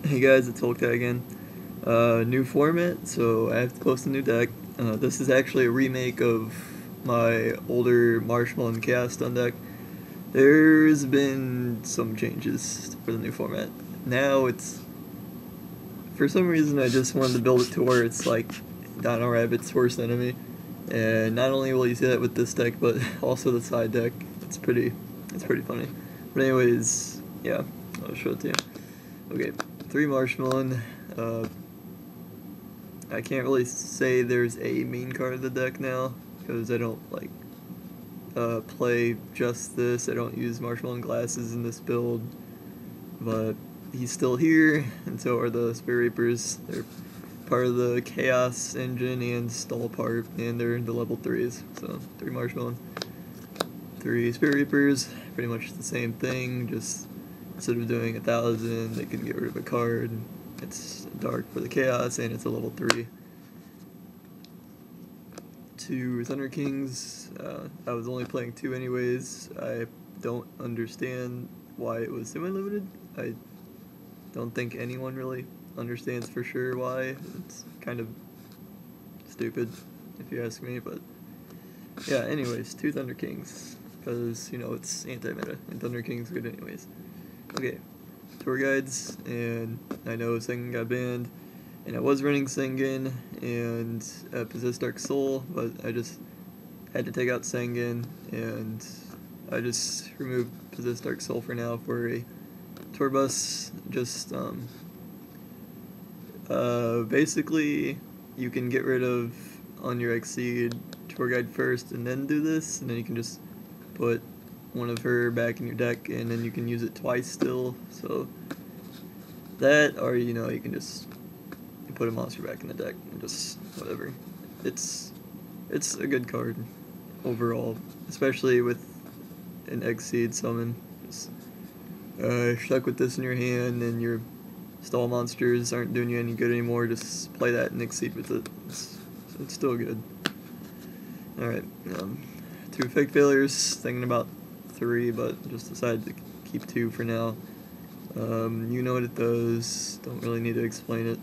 Hey guys, it's Hulk again. New format, so I have to post a new deck. This is actually a remake of my older Marshmallon Chaos Stun deck. There's been some changes for the new format. Now for some reason I just wanted to build it to where it's like Dino Rabbit's worst enemy. And not only will you see that with this deck, but also the side deck. It's pretty funny. But anyways, yeah, I'll show it to you. Okay, 3 Marshmallow. I can't really say there's a main card of the deck now, because I don't play just this. I don't use Marshmallow glasses in this build, but he's still here, and so are the Spirit Reapers. They're part of the Chaos engine and Stall part, and they're the level 3s. So 3 Marshmallow, 3 Spirit Reapers, pretty much the same thing, just instead of doing 1,000, they can get rid of a card. It's dark for the Chaos, and it's a level 3. 2 Thunder Kings. I was only playing 2 anyways. I don't understand why it was semi-limited. I don't think anyone really understands for sure why. It's kind of stupid, if you ask me, but yeah, anyways, 2 Thunder Kings, because, you know, it's anti-meta, and Thunder King's good anyways. Okay, tour guides, and I know Sengen got banned, and I was running Sengen and Possessed Dark Soul, but I just had to take out Sengen, and I just removed Possessed Dark Soul for now for a tour bus. Just basically, you can get rid of on your Exceed tour guide first, and then do this, and then you can just put one of her back in your deck, and then you can use it twice still. So that, or you know, you can just put a monster back in the deck and just whatever. It's a good card overall, especially with an Exceed summon. Just stuck with this in your hand, and your stall monsters aren't doing you any good anymore. Just play that and Exceed with it. It's still good. Alright, 2 fake failures, thinking about 3, but just decided to keep 2 for now. You know what it does, don't really need to explain it.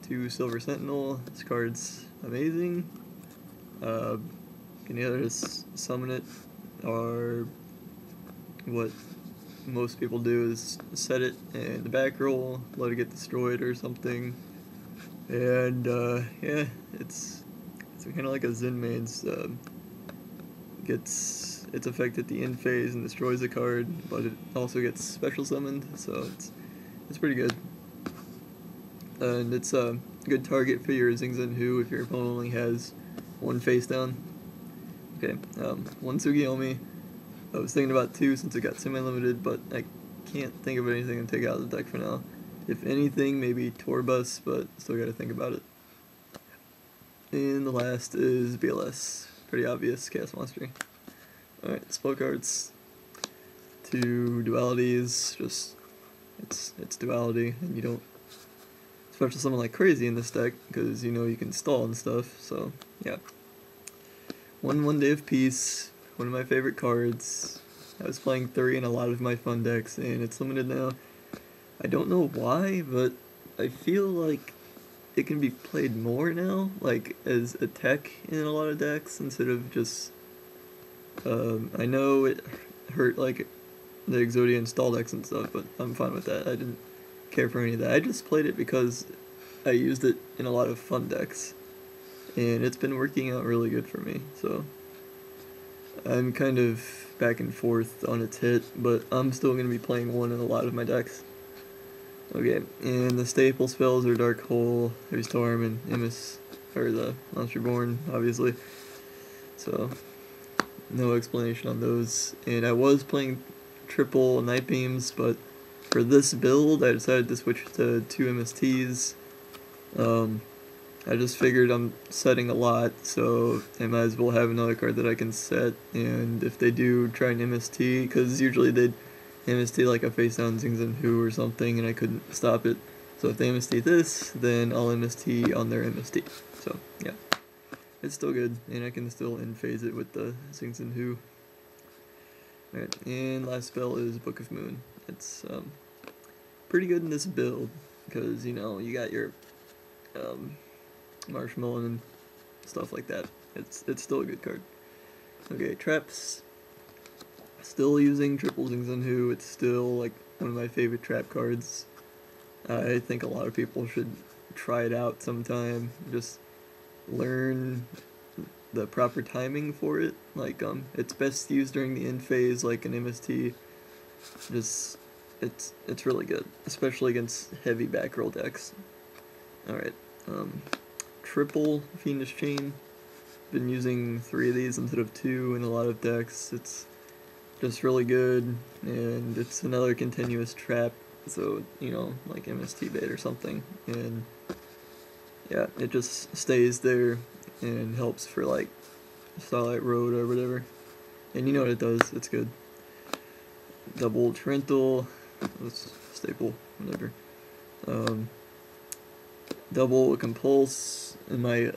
2 Silver Sentinel, this card's amazing. You can either just summon it, or what most people do is set it in the back roll, let it get destroyed or something. And yeah, it's kind of like a Zen Maid's. Gets its effect at the end phase and destroys a card, but it also gets special summoned, so it's pretty good. And it's a good target for your Zing Zhen Hu if your opponent only has 1 face down. Okay, 1 Yugioh. I was thinking about 2 since it got semi-limited, but I can't think of anything to take out of the deck for now. If anything, maybe Tour Bus, but still gotta think about it. And the last is BLS. Pretty obvious, Chaos Monster. Alright, spell cards. 2 dualities, just, it's duality, and you don't special summon like crazy in this deck, because you know you can stall and stuff, so yeah. 1 Day of Peace, one of my favorite cards. I was playing 3 in a lot of my fun decks, and it's limited now. I don't know why, but I feel like it can be played more now, like as a tech in a lot of decks, instead of just, I know it hurt like the Exodia and stall decks and stuff, but I'm fine with that. I didn't care for any of that. I just played it because I used it in a lot of fun decks, and it's been working out really good for me, so I'm kind of back and forth on its hit, but I'm still going to be playing 1 in a lot of my decks. Okay, and the staple spells are Dark Hole, there's Storm, and Immis, or the Monster Born, obviously. So, no explanation on those. And I was playing triple Night Beams, but for this build, I decided to switch to 2 MSTs. I just figured I'm setting a lot, so I might as well have another card that I can set. And if they do try an MST, because usually they'd MST like a face down Zing Zhen Hu or something, and I couldn't stop it. So if they MST this, then I'll MST on their MST. So yeah, it's still good, and I can still end phase it with the Zing Zhen Hu. Alright, and last spell is Book of Moon. It's pretty good in this build because, you know, you got your Marshmallon and stuff like that. It's still a good card. Okay, traps. Still using triple Zingzhenhu. It's still like one of my favorite trap cards. I think a lot of people should try it out sometime. Just learn the proper timing for it. Like it's best used during the end phase, like an MST. Just it's really good, especially against heavy back roll decks. All right, triple Fiendish Chain. Been using 3 of these instead of 2 in a lot of decks. It's just really good, and it's another continuous trap, so, you know, like MST bait or something, and yeah, it just stays there and helps for like Starlight Road or whatever, and you know what it does, it's good. Double Torrential, that's staple, whatever. Double Compulse. In my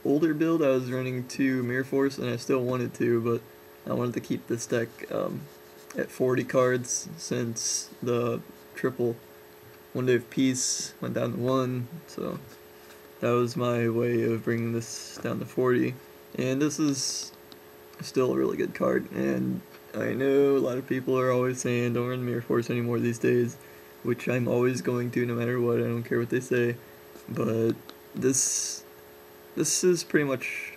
older build I was running 2 Mirror Force, and I still wanted to, but I wanted to keep this deck at 40 cards since the triple One Day of Peace went down to 1, so that was my way of bringing this down to 40. And this is still a really good card, and I know a lot of people are always saying don't run Mirror Force anymore these days, which I'm always going to no matter what, I don't care what they say, but this is pretty much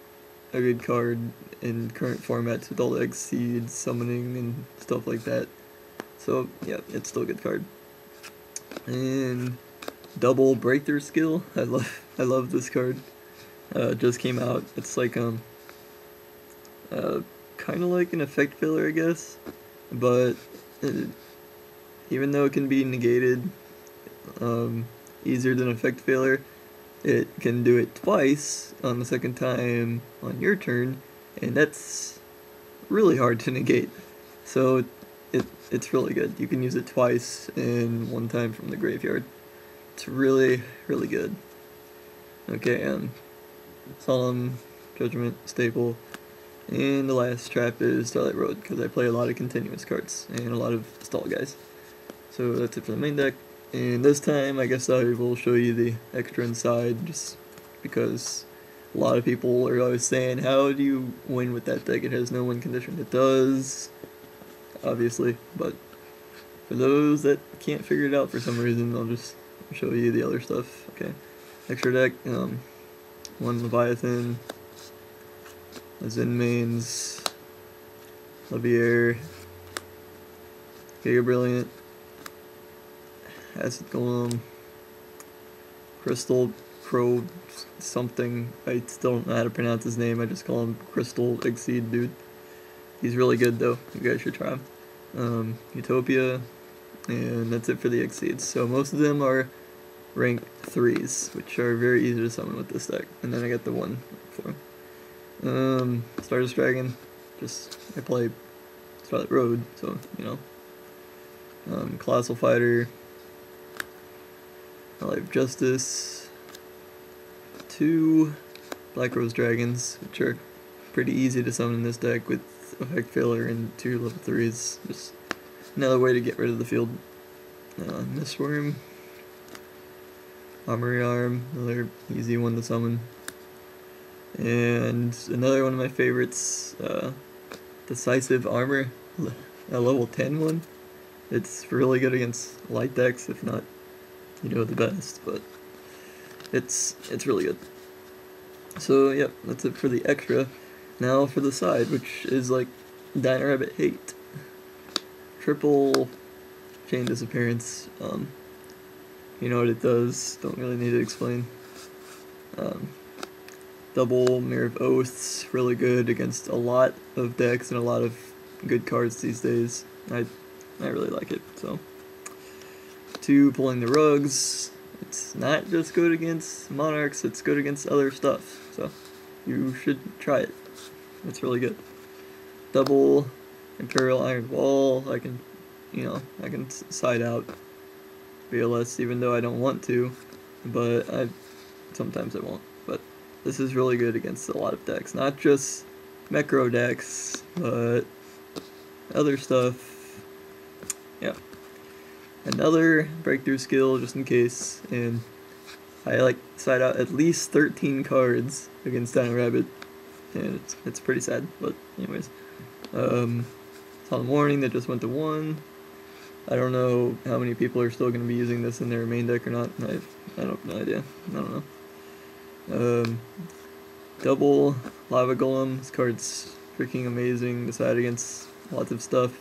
a good card in current formats with all the Exceed, summoning, and stuff like that. So yeah, it's still a good card. And double Breakthrough Skill. I love this card. It just came out. It's like kind of like an effect filler, I guess, but even though it can be negated easier than effect failure, it can do it twice on the second time on your turn, and that's really hard to negate. So it's really good. You can use it twice and 1 time from the graveyard. It's really, really good. Okay, Solemn Judgment, staple, and the last trap is Starlight Road, because I play a lot of continuous cards and a lot of stall guys. So that's it for the main deck. And this time, I guess I will show you the extra inside, just because a lot of people are always saying, how do you win with that deck? It has no win condition. It does, obviously, but for those that can't figure it out for some reason, I'll just show you the other stuff. Okay, extra deck, 1 Leviathan, a Zen Mains, Levier, Giga Brilliant, Acid Golem, Crystal Probe something. I still don't know how to pronounce his name. I just call him Crystal Exceed Dude. He's really good though. You guys should try him. Utopia, and that's it for the Exceeds. So most of them are rank 3s, which are very easy to summon with this deck. And then I got the 1 for him. Stardust Dragon. I play Starlight Road, so you know. Colossal Fighter. Life Justice, 2 Black Rose Dragons, which are pretty easy to summon in this deck with effect filler and 2 level 3s. Just another way to get rid of the field. Mistworm, Armory Arm, another easy one to summon. And another one of my favorites, Decisive Armor, a level 10 one. It's really good against light decks, if not, you know, the best, but it's really good. So yep, that's it for the extra. Now for the side, which is like Dino Rabbit Hate. Triple Chain Disappearance. You know what it does, don't really need to explain. Double Mirror of Oaths, really good against a lot of decks and a lot of good cards these days. I really like it, so. 2 Pulling the Rugs. It's not just good against Monarchs, it's good against other stuff, so you should try it. It's really good. Double Imperial Iron Wall. I can side out BLS even though I don't want to, but sometimes I won't. But this is really good against a lot of decks, not just Mecro decks, but other stuff. Yeah. another breakthrough skill just in case, and I like side out at least 13 cards against Dino Rabbit, and it's pretty sad, but anyways. Saw the warning that just went to 1. I don't know how many people are still going to be using this in their main deck or not. I have no idea. I don't know. Double Lava Golem. This card's freaking amazing to side against lots of stuff.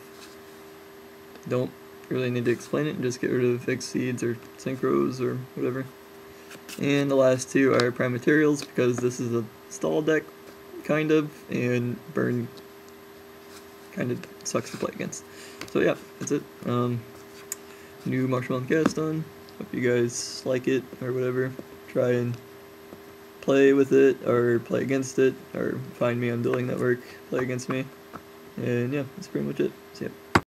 Don't really need to explain it, just get rid of Exceeds or Synchros or whatever. And the last two are Prime Materials, because this is a stall deck, kind of, and Burn kind of sucks to play against. So yeah, that's it. New Marshmallon cast done. Hope you guys like it or whatever. Try and play with it or play against it, or find me on Dueling Network, play against me. And yeah, that's pretty much it. See ya.